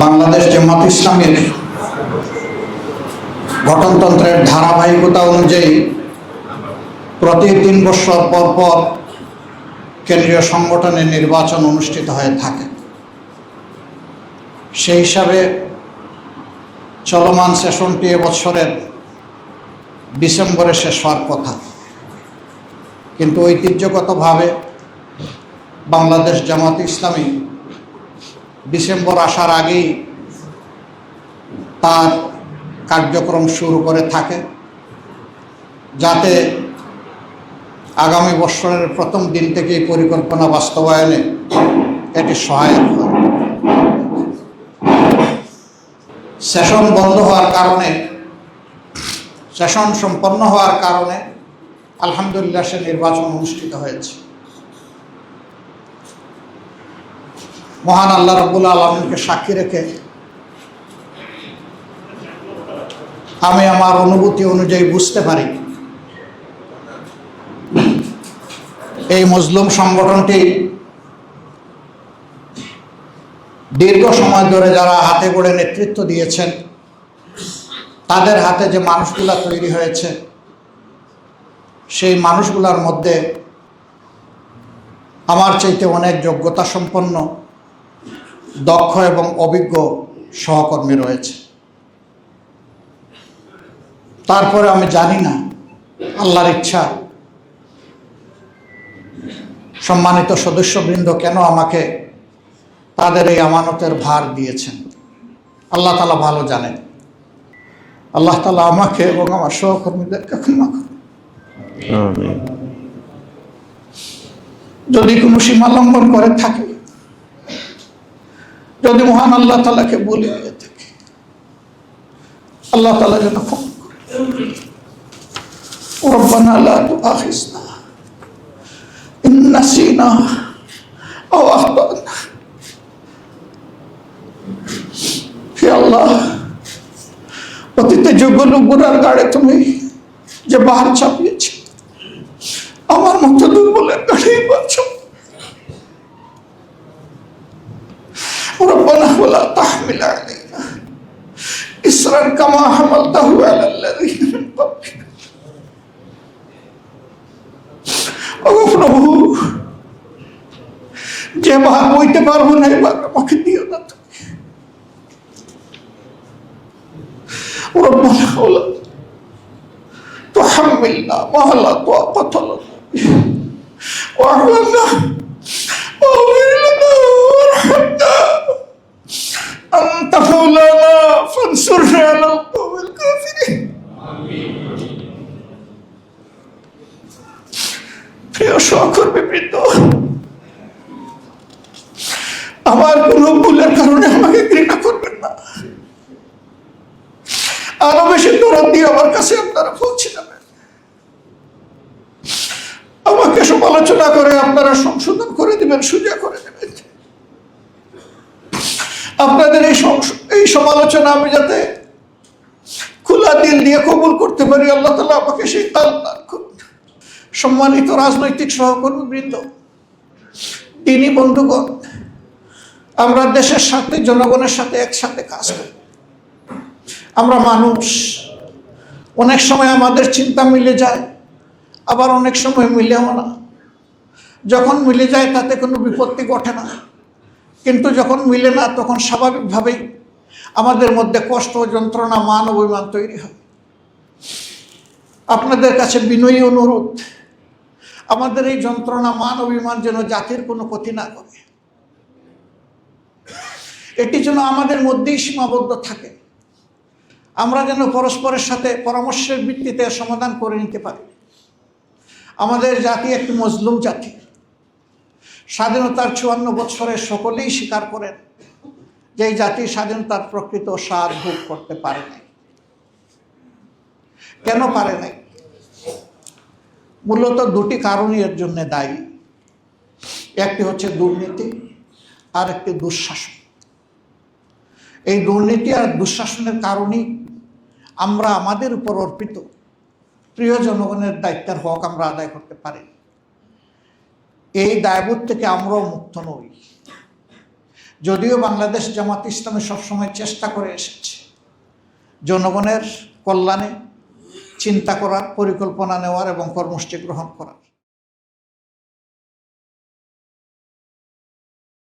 বাংলাদেশ জামাত ইসলামের গঠনতন্ত্রের ধারাবাহিকতা অনুযায়ী প্রতি ৩ বছর পর পর কেন্দ্রীয় সংগঠনের নির্বাচন অনুষ্ঠিত হয়ে থাকে। সেই হিসাবে চলমান সেশনটি এবছরের ডিসেম্বরে শেষ হওয়ার কথা, কিন্তু ঐতিহ্যগতভাবে বাংলাদেশ জামাত ইসলামী ডিসেম্বর আসার আগেই তার কার্যক্রম শুরু করে থাকে, যাতে আগামী বছরের প্রথম দিন থেকেই পরিকল্পনা বাস্তবায়নে এটি সহায়ক হয়। সেশন বন্ধ হওয়ার কারণে, সেশন সম্পন্ন হওয়ার কারণে আলহামদুলিল্লাহ সে নির্বাচন অনুষ্ঠিত হয়েছে। মহান আল্লাহ রাব্বুল আলামিনকে সাক্ষী রেখে আমি আমার অনুভূতি অনুযায়ী বুঝতে পারি এই মজলুম সংগঠনটি দীর্ঘ সময় ধরে যারা হাতে গড়ে নেতৃত্ব দিয়েছেন, তাদের হাতে যে মানুষগুলা তৈরি হয়েছে, সেই মানুষগুলার মধ্যে আমার চাইতে অনেক যোগ্যতা সম্পন্ন, দক্ষ এবং অভিজ্ঞ সহকর্মী রয়েছে। তারপরে আমি জানি না আল্লাহর ইচ্ছা সম্মানিত সদস্যবৃন্দ কেন আমাকে তাদের এই আমানতের ভার দিয়েছেন। আল্লাহ তাআলা ভালো জানেন। আল্লাহ তাআলা আমাকে এবং আমার সহকর্মীদেরকে ক্ষমা করুন। যদি কোনো সীমা লঙ্ঘন করে থাকি, যদি মহান আল্লাহ তাআলাকে বলে দিয়ে থাকি, আল্লাহ তাআলা যেন ক্ষমা করেন। রব্বানা লা তুআখিযনা ইন নাসিনা আও আখতানা। হে আল্লাহ, অতীতে যোগ্য লোকগুলোর গাড়ে তুমি যে বাহার চাপিয়েছি, আমার মতো দুর্বলের গাড়েই বাঁচো। রব্বানা ওয়ালা তাহমিল আলাইনা ইসরান কামা হামালতাহু আলাল্লাযীনা মিন ক্বাবলিনা। ওগো প্রভু, যে ভার বইতে পারবো না, এবার আমাকে দিও না তুমি। রব্বানা ওয়ালা তুহাম্মিলনা মা লা তাকাতা লানা বিহি ওয়া'ফু আন্না ওয়াগফির লানা ওয়ারহামনা আনতা মাওলানা ফানসুরনা আলাল কওমিল কাফিরিন। প্রিয় সহকর্মীবৃন্দ, আমার কোন ভুলের কারণে আমাকে ঘৃণা করবেন না। আরো বেশি দরদ দিয়ে আমার কাছে আপনারা পৌঁছে যাবেন। আমাকে সমালোচনা করে আপনারা সংশোধন করে দিবেন, সোজা করে দেবেন। আপনাদের এই সমালোচনা আমি যাতে খোলা দিল দিয়ে কবুল করতে পারি, আল্লাহ তাআলা আমাকে সেই তাওফিক দান করুন। সম্মানিত রাজনৈতিক সহকর্মীবৃন্দ, দিনী বন্ধুগণ, আমরা দেশের সাথে, জনগণের সাথে একসাথে কাজ করি। আমরা মানুষ, অনেক সময় আমাদের চিন্তা মিলে যায়, আবার অনেক সময় মিলেও না। যখন মিলে যায় তাতে কোনো বিপত্তি ঘটে না, কিন্তু যখন মিলে না তখন স্বাভাবিকভাবেই আমাদের মধ্যে কষ্ট, যন্ত্রণা, মান অভিমান তৈরি হয়। আপনাদের কাছে বিনয়ী অনুরোধ, আমাদের এই যন্ত্রণা, মান অভিমান যেন জাতির কোনো ক্ষতি না করে, এটি যেন আমাদের মধ্যেই সীমাবদ্ধ থাকে। আমরা যেন পরস্পরের সাথে পরামর্শের ভিত্তিতে সমাধান করে নিতে পারি। আমাদের জাতি একটি মজলুম জাতি। স্বাধীনতার ৫৪ বছরে সকলেই স্বীকার করেন যে এই জাতি স্বাধীনতার প্রকৃত স্বাদ ভোগ করতে পারে নাই। কেন পারে নাই? মূলত দুটি কারণই এর জন্য দায়ী। একটি হচ্ছে দুর্নীতি, আর একটি দুঃশাসন। এই দুর্নীতি আর দুঃশাসনের কারণেই আমরা আমাদের উপর অর্পিত প্রিয় জনগণের দায়িত্বের হক আমরা আদায় করতে পারি। এই দায়বোধ থেকে আমরাও মুক্ত নই। যদিও বাংলাদেশ জামাত ইসলামী সবসময় চেষ্টা করে এসেছে জনগণের কল্যাণে চিন্তা করার, পরিকল্পনা নেওয়ার এবং কর্মসূচি গ্রহণ করার।